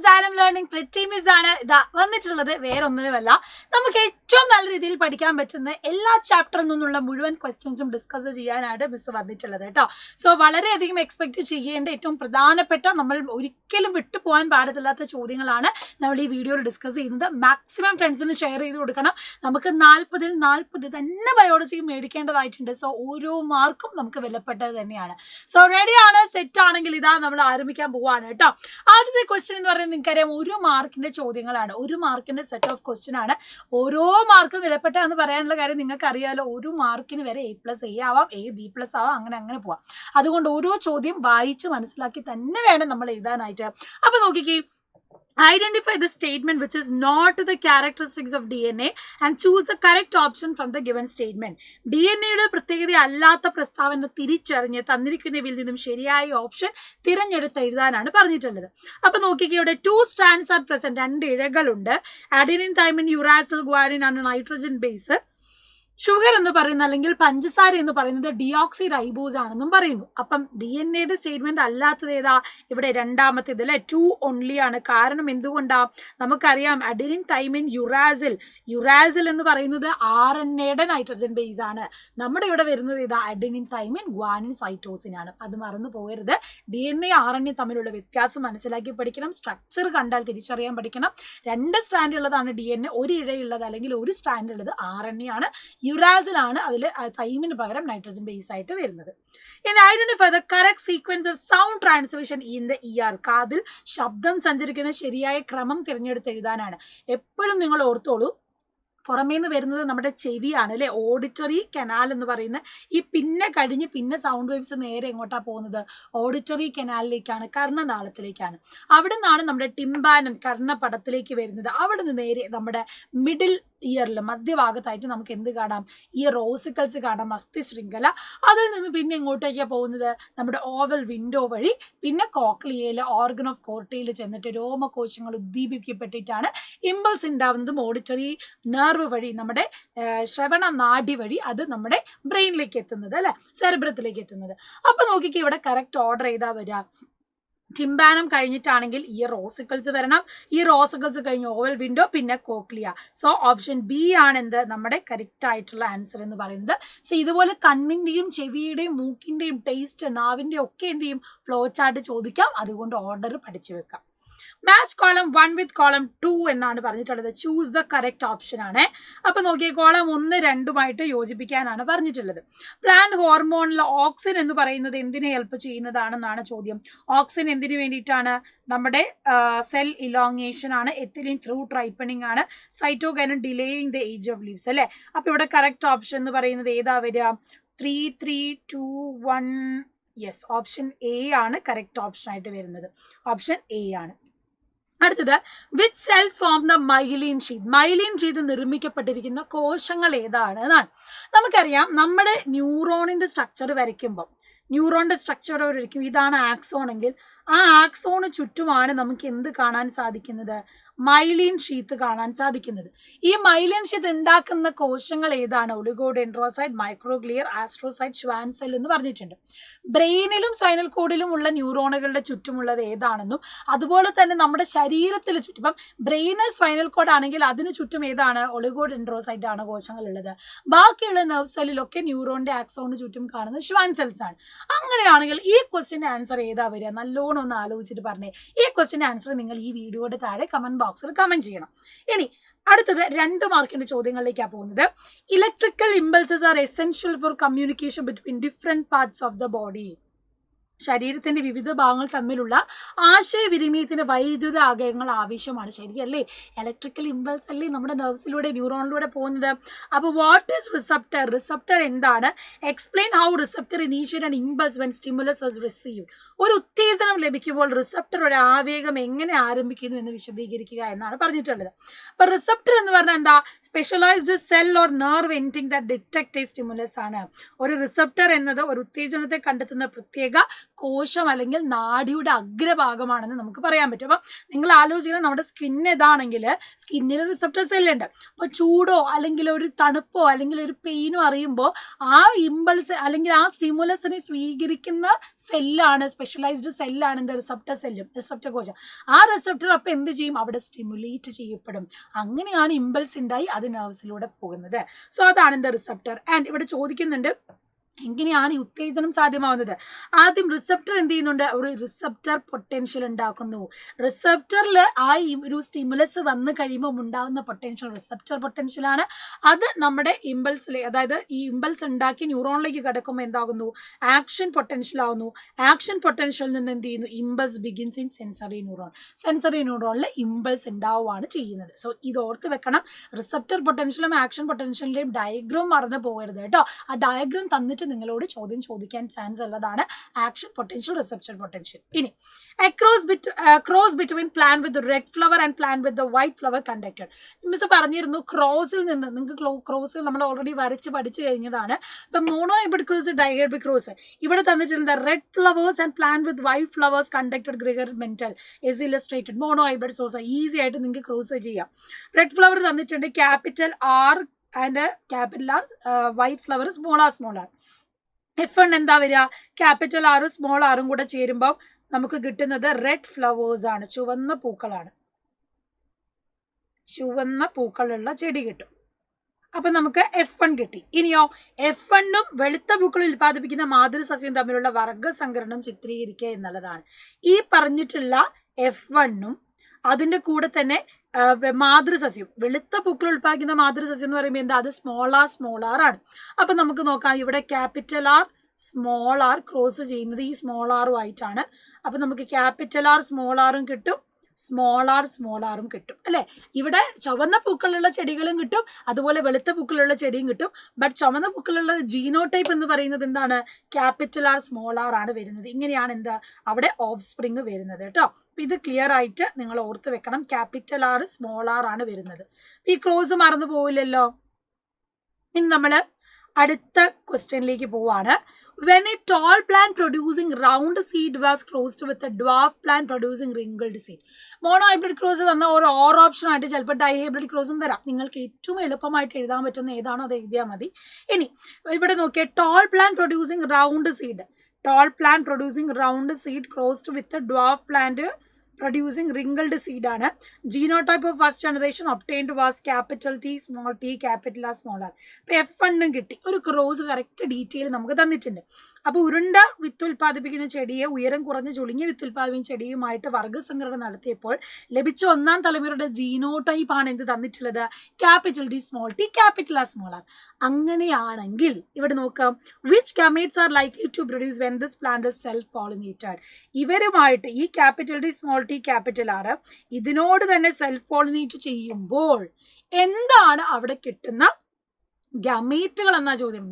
Xylem Learning Pretty Miss ആണ് ഇതാ വന്നിട്ടുള്ളത്. വേറെ ഒന്നിനുമല്ല, നമുക്ക് ഏറ്റവും നല്ല രീതിയിൽ പഠിക്കാൻ പറ്റുന്ന എല്ലാ ചാപ്റ്ററിൽ നിന്നുള്ള മുഴുവൻ ക്വസ്റ്റ്യൻസും ഡിസ്കസ് ചെയ്യാനായിട്ട് മിസ് വന്നിട്ടുള്ളത് കേട്ടോ. സോ വളരെയധികം എക്സ്പെക്ട് ചെയ്യേണ്ട ഏറ്റവും പ്രധാനപ്പെട്ട, നമ്മൾ ഒരിക്കലും വിട്ടുപോകാൻ പാടില്ലാത്ത ചോദ്യങ്ങളാണ് നമ്മൾ ഈ വീഡിയോയിൽ ഡിസ്കസ് ചെയ്യുന്നത്. മാക്സിമം ഫ്രണ്ട്സിന് ഷെയർ ചെയ്ത് കൊടുക്കണം. നമുക്ക് 40-ൽ 40 തന്നെ ബയോളജി മേടിക്കേണ്ടതായിട്ടുണ്ട്. സോ ഓരോ മാർക്കും നമുക്ക് വിലപ്പെട്ടത് തന്നെയാണ്. സോ റെഡിയാണ്, സെറ്റ് ആണെങ്കിൽ ഇതാ നമ്മൾ ആരംഭിക്കാൻ പോവാണ് കേട്ടോ. ആദ്യത്തെ ക്വസ്റ്റ്യൻ എന്ന് പറയുന്നത് നിങ്ങൾക്കറിയാം, 1 മാർക്കിന്റെ ചോദ്യങ്ങളാണ്. 1 മാർക്കിന്റെ സെറ്റ് ഓഫ് ക്വസ്റ്റ്യൻ ആണ്. ഓരോ മാർക്കും വിലപ്പെട്ട എന്ന് പറയാനുള്ള കാര്യം നിങ്ങൾക്ക് അറിയാലോ. 1 മാർക്കിന് വരെ A+A ആവാം, A B+ ആവാം, അങ്ങനെ പോവാം. അതുകൊണ്ട് ഓരോ ചോദ്യം വായിച്ച് മനസ്സിലാക്കി തന്നെ വേണം നമ്മൾ എഴുതാനായിട്ട്. അപ്പൊ നോക്കിക്കേ, identify the statement which is not the characteristics of DNA and choose the correct option from the given statement. DNAയുടെ പ്രത്യേകത അല്ലാത്ത പ്രസ്താവന തിരിച്ചറിഞ്ഞ് തന്നിരിക്കുന്നവയിൽ നിന്നും ശരിയായ ഓപ്ഷൻ തിരഞ്ഞെടുത്ത് എഴുതാനാണ് പറഞ്ഞിട്ടുള്ളത്. അപ്പൊ നോക്കിക്കേ, ഇവിടെ 2 strands are present, 2 ഇഴകളുണ്ട്. adenine, thymine, uracil, guanine ആണ് നൈട്രജൻ ബേസ്. ഷുഗർ എന്ന് പറയുന്ന അല്ലെങ്കിൽ പഞ്ചസാര എന്ന് പറയുന്നത് ഡിയോക്സി റൈബോസ് ആണെന്നും പറയുന്നു. അപ്പം DNA സ്റ്റേറ്റ്മെന്റ് അല്ലാത്തത് ഏതാ? ഇവിടെ രണ്ടാമത്തേത് അല്ലെ, 2 only ആണ്. കാരണം എന്തുകൊണ്ടാ? നമുക്കറിയാം അഡിനിൻ, തൈമിൻ, യുറാസിൽ എന്ന് പറയുന്നത് RNAയുടെ നൈട്രജൻ ബേസ് ആണ്. നമ്മുടെ ഇവിടെ വരുന്നത് ഏതാ? അഡിനിൻ, തൈമിൻ, ഗ്വാനിൻ, സൈറ്റോസിൻ ആണ്. അത് മറന്നു പോകരുത്. DNA RNA തമ്മിലുള്ള വ്യത്യാസം മനസ്സിലാക്കി പഠിക്കണം. സ്ട്രക്ചർ കണ്ടാൽ തിരിച്ചറിയാൻ പഠിക്കണം. 2 സ്റ്റാൻഡ് ഉള്ളതാണ് DNA, 1 ഇഴയുള്ളത് അല്ലെങ്കിൽ 1 സ്റ്റാൻഡ് ഉള്ളത് RNA ആണ്. യുറാസിൽ ആണ് അതിൽ തൈമിന് പകരം നൈട്രജൻ ബേസ് ആയിട്ട് വരുന്നത്. ഇനി identify the correct sequence of sound transmission in the year. കാതിൽ ശബ്ദം സഞ്ചരിക്കുന്ന ശരിയായ ക്രമം തിരഞ്ഞെടുത്ത് എഴുതാനാണ്. എപ്പോഴും നിങ്ങൾ ഓർത്തോളൂ, പുറമേ നിന്ന് വരുന്നത് നമ്മുടെ ചെവിയാണ് അല്ലെ, ഓഡിറ്ററി കനാൽ എന്ന് പറയുന്ന ഈ പിന്നെ കഴിഞ്ഞ് പിന്നെ സൗണ്ട് വേവ്സ് നേരെ എങ്ങോട്ടാ പോകുന്നത്? ഓഡിറ്ററി കനാലിലേക്കാണ്, കർണനാളത്തിലേക്കാണ്. അവിടെ നിന്നാണ് നമ്മുടെ ടിംബാനം കർണപടത്തിലേക്ക് വരുന്നത്. അവിടെ നിന്ന് നേരെ നമ്മുടെ മിഡിൽ ഇയറിൽ മധ്യഭാഗത്തായിട്ട് നമുക്ക് എന്ത് കാണാം? ഈ റോസിക്കൽസ് കാണാം, അസ്ഥി ശൃംഖല. അതിൽ നിന്ന് പിന്നെ എങ്ങോട്ടേക്കാണ് പോകുന്നത്? നമ്മുടെ ഓവൽ വിൻഡോ വഴി പിന്നെ കോക്ലിയയിൽ, ഓർഗൻ ഓഫ് കോർട്ടയിൽ ചെന്നിട്ട് രോമകോശങ്ങൾ ഉദ്ദീപിക്കപ്പെട്ടിട്ടാണ് ഇമ്പൾസ് ഉണ്ടാവുന്നതും ഓഡിറ്ററി നെർവ് വഴി, നമ്മുടെ ശ്രവണ നാഡി വഴി അത് നമ്മുടെ ബ്രെയിനിലേക്ക് എത്തുന്നത് അല്ലെ, സെറിബ്രത്തിലേക്ക് എത്തുന്നത്. അപ്പൊ നോക്കിക്കേ, ഇവിടെ കറക്റ്റ് ഓർഡർ ചെയ്താ വരിക. ടിംബാനം കഴിഞ്ഞിട്ടാണെങ്കിൽ ഈ റോസിക്കൽസ് വരണം. ഈ റോസിക്കൽസ് കഴിഞ്ഞ് ഓവൽ വിൻഡോ, പിന്നെ കോക്ലിയ. സോ ഓപ്ഷൻ ബി ആണ് എന്ത് നമ്മുടെ കറക്റ്റ് ആയിട്ടുള്ള ആൻസർ എന്ന് പറയുന്നത്. സോ ഇതുപോലെ കണ്ണിന്റെയും ചെവിയുടെയും മൂക്കിന്റെയും ടേസ്റ്റ്, നാവിന്റെയും ഒക്കെ എന്ത് ചെയ്യും? ഫ്ലോ ചാർട്ട് ചോദിക്കാം. അതുകൊണ്ട് ഓർഡർ പഠിച്ചു വെക്കാം. മാച്ച് കോളം 1 with കോളം 2 എന്നാണ് പറഞ്ഞിട്ടുള്ളത്. ചൂസ് ദ കറക്റ്റ് ഓപ്ഷൻ ആണ്. അപ്പൊ നോക്കിയേ, കോളം 1, 2 യോജിപ്പിക്കാനാണ് പറഞ്ഞിട്ടുള്ളത്. പ്ലാന്റ് ഹോർമോണിൽ ഓക്സിൻ എന്ന് പറയുന്നത് എന്തിനെ ഹെൽപ്പ് ചെയ്യുന്നതാണെന്നാണ് ചോദ്യം. ഓക്സിൻ എന്തിനു വേണ്ടിയിട്ടാണ്? നമ്മുടെ സെൽ ഇലോങ്ങേഷൻ ആണ്. എത്തിലിൻ ഫ്രൂട്ട് റൈപ്പണിംഗ് ആണ്. Cytokinin delaying the age of leaves അല്ലെ. അപ്പൊ ഇവിടെ കറക്റ്റ് ഓപ്ഷൻ എന്ന് പറയുന്നത് ഏതാ വരിക? 3, 3, 2, 1. യെസ്, ഓപ്ഷൻ എ ആണ് കറക്റ്റ് ഓപ്ഷൻ ആയിട്ട് വരുന്നത്. ഓപ്ഷൻ എ ആണ്. അടുത്തത്, which cells form the myelin sheath. Myelin sheath നിർമ്മിക്കപ്പെട്ടിരിക്കുന്ന കോശങ്ങൾ ഏതാണ് എന്നാണ്. നമുക്കറിയാം, നമ്മുടെ ന്യൂറോണിന്റെ സ്ട്രക്ചർ വരയ്ക്കുമ്പോൾ ന്യൂറോണിന്റെ സ്ട്രക്ചർ വരയ്ക്കും. ഇതാണ് ആക്സോൺ എങ്കിൽ ആ ആക്സോണ് ചുറ്റുമാണ് നമുക്ക് എന്ത് കാണാൻ സാധിക്കുന്നത്? മൈലിൻ ഷീത്ത് കാണാൻ സാധിക്കുന്നത്. ഈ മൈലിൻ ഷീത്ത് ഉണ്ടാക്കുന്ന കോശങ്ങൾ ഏതാണ്? ഒളിഗോഡെൻഡ്രോസൈറ്റ്, മൈക്രോഗ്ലിയർ, ആസ്ട്രോസൈറ്റ്, ഷ്വാൻ സെൽ എന്ന് പറഞ്ഞിട്ടുണ്ട്. ബ്രെയിനിലും സ്പൈനൽ കോഡിലും ഉള്ള ന്യൂറോണുകളുടെ ചുറ്റുമുള്ളത് ഏതാണെന്നും അതുപോലെ തന്നെ നമ്മുടെ ശരീരത്തിൽ ചുറ്റും, ഇപ്പം ബ്രെയിന് സ്പൈനൽ കോഡ് ആണെങ്കിൽ അതിന് ചുറ്റും ഏതാണ്? ഒളിഗോഡെൻഡ്രോസൈറ്റ് ആണ് കോശങ്ങൾ ഉള്ളത്. ബാക്കിയുള്ള നെർവ് സെല്ലിലൊക്കെ ന്യൂറോണിന്റെ ആക്സോണിന് ചുറ്റും കാണുന്നത് ഷ്വാൻ സെൽസ് ആണ്. അങ്ങനെയാണെങ്കിൽ ഈ ക്വസ്റ്റിന്റെ ആൻസർ ഏതാ വരിക? നല്ലോണം ഒന്ന് ആലോചിച്ചിട്ട് പറഞ്ഞേ. ഈ ക്വസ്റ്റിന്റെ ആൻസർ നിങ്ങൾ ഈ വീഡിയോയുടെ താഴെ കമന്റ് ബോക്സിൽ കമന്റ് ചെയ്യണം. ഇനി അടുത്തത് 2 മാർക്കിന്റെ ചോദ്യങ്ങളിലേക്കാണ് പോകുന്നത്. Electrical impulses are essential for communication between different parts of the body. ശരീരത്തിന്റെ വിവിധ ഭാഗങ്ങൾ തമ്മിലുള്ള ആശയവിനിമയത്തിന് വൈദ്യുത ആഘാതങ്ങൾ ആവശ്യമാണ്. ശരിയല്ലേ? ഇലക്ട്രിക്കൽ ഇമ്പൾസ് അല്ലേ നമ്മുടെ നെർവ്സിലൂടെ, ന്യൂറോണിലൂടെ പോകുന്നത്. അപ്പോൾ വാട്ട് ഈസ് റിസപ്റ്റർ? റിസപ്റ്റർ എന്താണ്? Explain how receptor initiate and impulse when stimulus is received. ഒരു ഉത്തേജനം ലഭിക്കുമ്പോൾ റിസപ്റ്ററുടെ ആവേഗം എങ്ങനെ ആരംഭിക്കുന്നു എന്ന് വിശദീകരിക്കുക എന്നാണ് പറഞ്ഞിട്ടുള്ളത്. അപ്പൊ റിസപ്റ്റർ എന്ന് പറഞ്ഞാൽ എന്താ? Specialised cell or nerve എൻറ്റിംഗ് that detect A stimulus ആണ്. ഒരു റിസപ്റ്റർ എന്നത് ഒരു ഉത്തേജനത്തെ കണ്ടെത്തുന്ന പ്രത്യേക കോശം അല്ലെങ്കിൽ നാഡിയുടെ അഗ്രഭാഗമാണെന്ന് നമുക്ക് പറയാൻ പറ്റും. അപ്പം നിങ്ങൾ ആലോചിക്കുന്നത് നമ്മുടെ സ്കിൻ ഏതാണെങ്കിൽ സ്കിന്നിൽ റിസപ്റ്റർ സെല്ലുണ്ട്. അപ്പോൾ ചൂടോ അല്ലെങ്കിൽ ഒരു തണുപ്പോ അല്ലെങ്കിൽ ഒരു പെയിനോ അറിയുമ്പോൾ ആ ഇമ്പൾസ് അല്ലെങ്കിൽ ആ സ്റ്റിമുലസിനെ സ്വീകരിക്കുന്ന സെല്ലാണ്, സ്പെഷ്യലൈസ്ഡ് സെല്ലാണ് എന്ത് റിസപ്റ്റർ സെല്ലും, റിസപ്റ്റർ കോശം. ആ റിസപ്റ്റർ അപ്പം എന്ത് ചെയ്യും, അവിടെ സ്റ്റിമുലേറ്റ് ചെയ്യപ്പെടും. അങ്ങനെയാണ് ഇമ്പൾസ് ഉണ്ടായി അത് നെർവ്സിലൂടെ പോകുന്നത്. സോ അതാണ് എന്ത് റിസപ്റ്റർ. ആൻഡ് ഇവിടെ ചോദിക്കുന്നുണ്ട് എങ്ങനെയാണ് ഈ ഉത്തേജനം സാധ്യമാവുന്നത്. ആദ്യം റിസപ്റ്റർ എന്ത് ചെയ്യുന്നുണ്ട്, ഒരു റിസപ്റ്റർ പൊട്ടൻഷ്യൽ ഉണ്ടാക്കുന്നു. റിസപ്റ്ററിൽ ആ ഒരു സ്റ്റിമുലസ് വന്നു കഴിയുമ്പോൾ ഉണ്ടാകുന്ന പൊട്ടൻഷ്യൽ റിസപ്റ്റർ പൊട്ടൻഷ്യലാണ്. അത് നമ്മുടെ ഇമ്പൾസിലെ, അതായത് ഈ ഇമ്പൾസ് ഉണ്ടാക്കി ന്യൂറോണിലേക്ക് കിടക്കുമ്പോൾ എന്താകുന്നു, ആക്ഷൻ പൊട്ടൻഷ്യൽ ആകുന്നു. ആക്ഷൻ പൊട്ടൻഷ്യലിൽ നിന്ന് എന്ത് ചെയ്യുന്നു, impulse begins in sensory neuron. Sensory ന്യൂറോണിൽ ഇമ്പൾസ് ഉണ്ടാവുകയാണ് ചെയ്യുന്നത്. സോ ഇത് ഓർത്ത് വെക്കണം. റിസപ്റ്റർ പൊട്ടൻഷ്യലും ആക്ഷൻ പൊട്ടൻഷ്യലിന്റെയും ഡയഗ്രാം മറന്നു പോകരുത് കേട്ടോ. ആ ഡയഗ്രാം തന്നിട്ട് നിങ്ങളോട് ചോദ്യം ചോദിക്കാൻ ചാൻസ് ഉള്ളതാണ് ആക്ഷൻ പൊട്ടൻഷ്യൽ, റിസപ്റ്റർ പൊട്ടൻഷ്യൽ. ഇനി cross between plant with red flower and plant with white flower conducted. Miss പറഞ്ഞിരുന്നു ക്രോസിൽ നിന്ന്, നിങ്ങൾക്ക് ക്രോസ് നമ്മൾ ഓൾറെഡി വരച്ച് പഠിച്ചു കഴിഞ്ഞതാണ്. ഇപ്പം mono hybrid cross, dihybrid cross ഇവിടെ തന്നിട്ടുണ്ട്. Red flowers and plant with white flowers conducted Gregor Mendel is illustrated. Mono hybrid cross easy ആയിട്ട് നിങ്ങൾക്ക് ക്രോസ് ചെയ്യാം. റെഡ് ഫ്ലവർ തന്നിട്ടുണ്ട് capital R and capital R, white flower small R. F1 എന്താ വരിക, capital ആറും small ആറും കൂടെ ചേരുമ്പോൾ നമുക്ക് കിട്ടുന്നത് റെഡ് ഫ്ലവേഴ്സ് ആണ്, ചുവന്ന പൂക്കളാണ്. ചുവന്ന പൂക്കളുള്ള ചെടി കിട്ടും. അപ്പൊ നമുക്ക് F1 കിട്ടി. ഇനിയോ F1ഉം വെളുത്ത പൂക്കൾ ഉൽപ്പാദിപ്പിക്കുന്ന മാതൃസസ്യവും തമ്മിലുള്ള വർഗസങ്കരണം ചിത്രീകരിക്കുക എന്നുള്ളതാണ്. ഈ പറഞ്ഞിട്ടുള്ള F1ഉം അതിൻ്റെ കൂടെ തന്നെ മാതൃസസ്യം, വെളുത്ത പൂക്കൾ ഉൽപ്പാദിക്കുന്ന മാതൃസസ്യം എന്ന് പറയുമ്പോൾ എന്താ, അത് സ്മോൾ ആർ ആണ്. അപ്പം നമുക്ക് നോക്കാം, ഇവിടെ capital R small R cross ചെയ്യുന്നത് ഈ സ്മോൾ ആറും ആയിട്ടാണ്. അപ്പം നമുക്ക് ക്യാപിറ്റൽ ആർ സ്മോൾ ആറും കിട്ടും, സ്മോൾ ആറും കിട്ടും അല്ലേ. ഇവിടെ ചുവന്ന പൂക്കളുള്ള ചെടികളും കിട്ടും, അതുപോലെ വെളുത്ത പൂക്കളുള്ള ചെടിയും കിട്ടും. ബട്ട് ചുവന്ന പൂക്കളുള്ള ജീനോടൈപ്പ് എന്ന് പറയുന്നത് എന്താണ്, ക്യാപിറ്റൽ ആർ സ്മോൾ ആർ ആണ് വരുന്നത്. ഇങ്ങനെയാണ് എന്താ അവിടെ ഓഫ് സ്പ്രിങ് വരുന്നത് കേട്ടോ. അപ്പം ഇത് ക്ലിയർ ആയിട്ട് നിങ്ങൾ ഓർത്ത് വെക്കണം, ക്യാപിറ്റൽ ആർ സ്മോൾ ആർ ആണ് വരുന്നത്. ഈ ക്രോസ് മറന്നു പോവില്ലല്ലോ. ഇനി നമ്മൾ അടുത്ത ക്വസ്റ്റ്യനിലേക്ക് പോവാണ്. When a tall plant producing round seed was crossed with a dwarf plant producing wrinkled seed. Mono hybrid cross തന്ന ഒരു ഓർ ഓപ്ഷൻ ആയിട്ട് ചിലപ്പോൾ ഡൈഹൈബ്രിഡ് ക്രോസും തരാം. നിങ്ങൾക്ക് ഏറ്റവും എളുപ്പമായിട്ട് എഴുതാൻ പറ്റുന്ന ഏതാണോ അത് എഴുതിയാൽ മതി. ഇനി ഇവിടെ നോക്കിയാൽ tall plant producing round seed crossed with dwarf plant producing wrinkled seed ആണ്. Genotype of first generation obtained was capital T small T capital R small R. ഇപ്പം F1ഉം കിട്ടി. ഒരു ക്രോസ് കറക്റ്റ് ഡീറ്റെയിൽ നമുക്ക് തന്നിട്ടുണ്ട്. അപ്പോൾ ഉരുണ്ട വിത്ത് ഉൽപ്പാദിപ്പിക്കുന്ന ചെടിയെ ഉയരം കുറഞ്ഞ ചുളുങ്ങിയ വിത്ത് ഉൽപ്പാദിപ്പിക്കുന്ന ചെടിയുമായിട്ട് വർഗ്ഗസംകരണം നടത്തിയപ്പോൾ ലഭിച്ച ഒന്നാം തലമുറയുടെ ജീനോടൈപ്പ് ആണ് എന്ത് തന്നിട്ടുള്ളത്, capital T small T capital R small R. അങ്ങനെയാണെങ്കിൽ ഇവിടെ നോക്കാം, which gametes are likely to produce when this plant is self pollinated. ഇവരുമായിട്ട് ഈ capital T small T capital R ഇതിനോട് തന്നെ സെൽഫ് പോളിനേറ്റ് ചെയ്യുമ്പോൾ എന്താണ് അവിടെ കിട്ടുന്ന ഗമേറ്റുകൾ എന്നാ ചോദ്യം.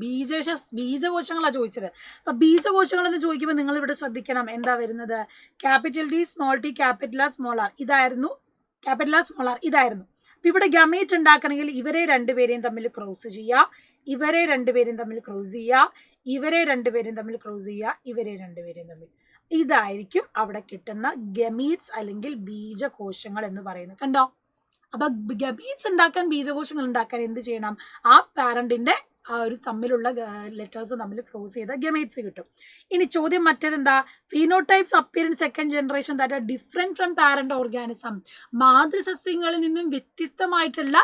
ബീജകോശങ്ങളാണ് ചോദിച്ചത്. അപ്പൊ ബീജകോശങ്ങൾ എന്ന് ചോദിക്കുമ്പോൾ നിങ്ങൾ ഇവിടെ ശ്രദ്ധിക്കണം, എന്താ വരുന്നത്, capital T small T capital R small R ഇതായിരുന്നു, ക്യാപിറ്റൽ ആർ സ്മോൾ ആർ ഇതായിരുന്നു. അപ്പൊ ഇവിടെ ഗമേറ്റ് ഉണ്ടാക്കണമെങ്കിൽ ഇവരെ രണ്ടുപേരെയും തമ്മിൽ ക്രോസ് ചെയ്യുക, ഇവരെ രണ്ടുപേരെയും തമ്മിൽ ക്രോസ് ചെയ്യുക, ഇവരെ രണ്ടുപേരെയും തമ്മിൽ ക്രോസ് ചെയ്യുക, ഇവരെ രണ്ടുപേരെയും തമ്മിൽ. ഇതായിരിക്കും അവിടെ കിട്ടുന്ന ഗമീറ്റ്സ് അല്ലെങ്കിൽ ബീജകോശങ്ങൾ എന്ന് പറയുന്നത്. കണ്ടോ? അപ്പൊ ഗമീറ്റ്സ് ഉണ്ടാക്കാൻ, ബീജകോശങ്ങൾ ഉണ്ടാക്കാൻ എന്ത് ചെയ്യണം, ആ പാരന്റിന്റെ ആ ഒരു തമ്മിലുള്ള ലെറ്റേഴ്സ് തമ്മിൽ ക്രോസ് ചെയ്ത ഗമേറ്റ്സ് കിട്ടും. ഇനി ചോദ്യം മറ്റേതെന്താ, phenotypes appear in second generation that are different from parent organism. മാതൃസസ്യങ്ങളിൽ നിന്നും വ്യത്യസ്തമായിട്ടുള്ള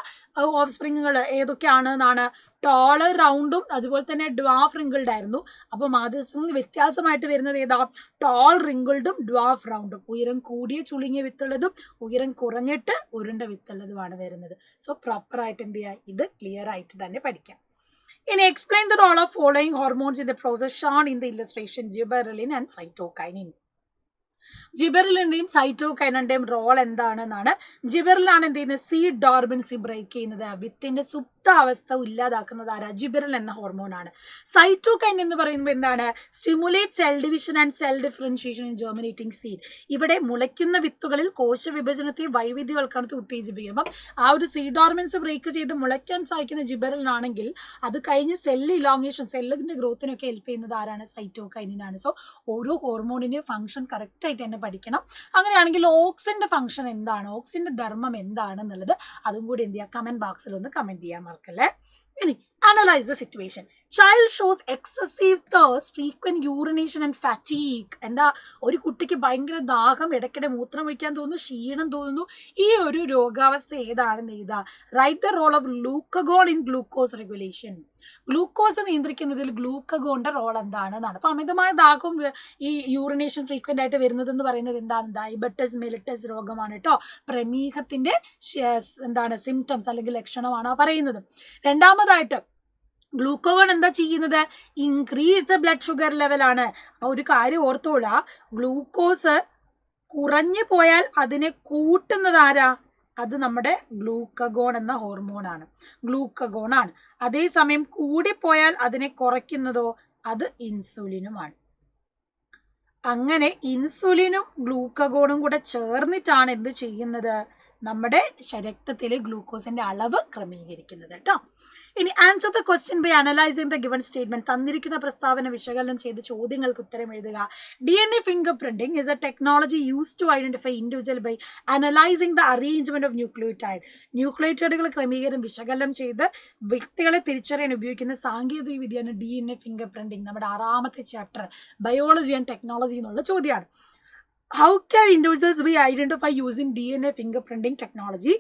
ഓഫ് സ്പ്രിങ്ങുകൾ ഏതൊക്കെയാണ് എന്നാണ്, ടോള് റൗണ്ടും അതുപോലെ തന്നെ ഡ്വാഫ് റിങ്കിൾഡ് ആയിരുന്നു. അപ്പോൾ മാതൃസസ്യങ്ങളിൽ വ്യത്യാസമായിട്ട് വരുന്നത് ഏതാ, ടോൾ റിങ്കിൾഡും ഡ്വാഫ് റൗണ്ടും. ഉയരം കൂടിയ ചുളുങ്ങിയ വിത്തുള്ളതും ഉയരം കുറഞ്ഞിട്ട് ഉരുണ്ട വിത്തുള്ളതുമാണ് വരുന്നത്. സോ പ്രോപ്പറായിട്ട് എന്ത് ചെയ്യുക, ഇത് ക്ലിയർ ആയിട്ട് തന്നെ പഠിക്കാം. ഇനി explain the role of following hormones in the process shown in the illustration, gibberellin and cytokinin. ജിബെറിലിന്റെയും സൈറ്റോകൈനിന്റെയും റോൾ എന്താണെന്നാണ്. ജിബെറിലാണ് എന്ത് ചെയ്യുന്നത്, സീഡ് ഡോർബൻസി ബ്രേക്ക് ചെയ്യുന്നത്, വിത്തിന്റെ അവസ്ഥ ഇല്ലാതാക്കുന്നത് ആരാ? ജിബെറൽ എന്ന ഹോർമോണാണ്. സൈറ്റോകൈൻ എന്ന് പറയുമ്പോൾ എന്താണ്? Stimulate cell division and cell differentiation in germinating seed. ഇവിടെ മുളയ്ക്കുന്ന വിത്തുകളിൽ കോശവിഭജനത്തെ വൈവിധ്യവൽക്കരണത്തെ ഉത്തേജിപ്പിക്കും. അപ്പം ആ ഒരു സീഡ് ഓർമൻസ് ബ്രേക്ക് ചെയ്ത് മുളയ്ക്കാൻ സഹായിക്കുന്ന ജിബെറലിനാണെങ്കിൽ അത് കഴിഞ്ഞ് സെല്ല് ഇലോങ്ങേഷൻ, സെല്ലിന്റെ ഗ്രോത്തിനൊക്കെ ഹെൽപ്പ് ചെയ്യുന്നത് ആരാണ്? സൈറ്റോകൈനിനാണ്. സോ ഓരോ ഹോർമോണിന്റെ ഫംഗ്ഷൻ കറക്റ്റായിട്ട് തന്നെ പഠിക്കണം. അങ്ങനെയാണെങ്കിൽ ഓക്സിന്റെ ഫംഗ്ഷൻ എന്താണ്, ഓക്സിന്റെ ധർമ്മം എന്താണെന്നുള്ളത് അതും കൂടി എന്ത് ചെയ്യുക? കമന്റ് ബോക്സിൽ ഒന്ന് കമന്റ് ചെയ്യാൻ മറക്കല്ലേ. ഇനി analyse the situation. Child shows excessive thirst, frequent urination and fatigue. എന്താ? ഒരു കുട്ടിക്ക് ഭയങ്കര ദാഹം, ഇടയ്ക്കിടെ മൂത്രം വയ്ക്കാൻ തോന്നുന്നു, ക്ഷീണം തോന്നുന്നു. ഈ ഒരു രോഗാവസ്ഥ ഏതാണെന്ന് എഴുതുക. Write the role of glucagon in glucose regulation. Glucose നിയന്ത്രിക്കുന്നതിൽ ഗ്ലൂക്കഗോണിന്റെ റോൾ എന്താണെന്നാണ്. അപ്പൊ അമിതമായ ദാഹവും ഈ യൂറിനേഷൻ ഫ്രീക്വന്റ് ആയിട്ട് വരുന്നത് എന്ന് പറയുന്നത് എന്താണ്? ഡയബറ്റിസ് മെലിറ്റസ് രോഗമാണ് കേട്ടോ. പ്രമേഹത്തിന്റെ എന്താണ് സിംറ്റംസ് അല്ലെങ്കിൽ ലക്ഷണമാണ് പറയുന്നത്. രണ്ടാമതായിട്ട് ഗ്ലൂക്കോഗോൺ എന്താ ചെയ്യുന്നത്? ഇൻക്രീസ് ദ ബ്ലഡ് ഷുഗർ ലെവലാണ്. അപ്പൊ ഒരു കാര്യം ഓർത്തോളാം, ഗ്ലൂക്കോസ് കുറഞ്ഞു പോയാൽ അതിനെ കൂട്ടുന്നത് ആരാ? അത് നമ്മുടെ ഗ്ലൂക്കഗോൺ എന്ന ഹോർമോണാണ്, ഗ്ലൂക്കഗോണാണ്. അതേസമയം കൂടിപ്പോയാൽ അതിനെ കുറയ്ക്കുന്നതോ? അത് ഇൻസുലിനുമാണ്. അങ്ങനെ ഇൻസുലിനും ഗ്ലൂക്കഗോണും കൂടെ ചേർന്നിട്ടാണ് എന്ത് ചെയ്യുന്നത്? നമ്മുടെ രക്തത്തിലെ ഗ്ലൂക്കോസിന്റെ അളവ് ക്രമീകരിക്കുന്നത് കേട്ടോ. ഇനി answer the question by analysing the given statement. തന്നിരിക്കുന്ന പ്രസ്താവന വിശകലനം ചെയ്ത് ചോദ്യങ്ങൾക്ക് ഉത്തരം എഴുതുക. DNA fingerprinting is a technology used to identify individual by analysing the arrangement of nucleotide. ന്യൂക്ലിയോടൈഡുകൾ ക്രമീകരണം വിശകലനം ചെയ്ത് വ്യക്തികളെ തിരിച്ചറിയാൻ ഉപയോഗിക്കുന്ന സാങ്കേതിക വിദ്യയാണ് DNA ഫിംഗർ പ്രിന്റിംഗ്. നമ്മുടെ 6ാമത്തെ ചാപ്റ്റർ ബയോളജി ആൻഡ് ടെക്നോളജി എന്നുള്ള ചോദ്യമാണ്. How can individuals be identified using DNA fingerprinting technology?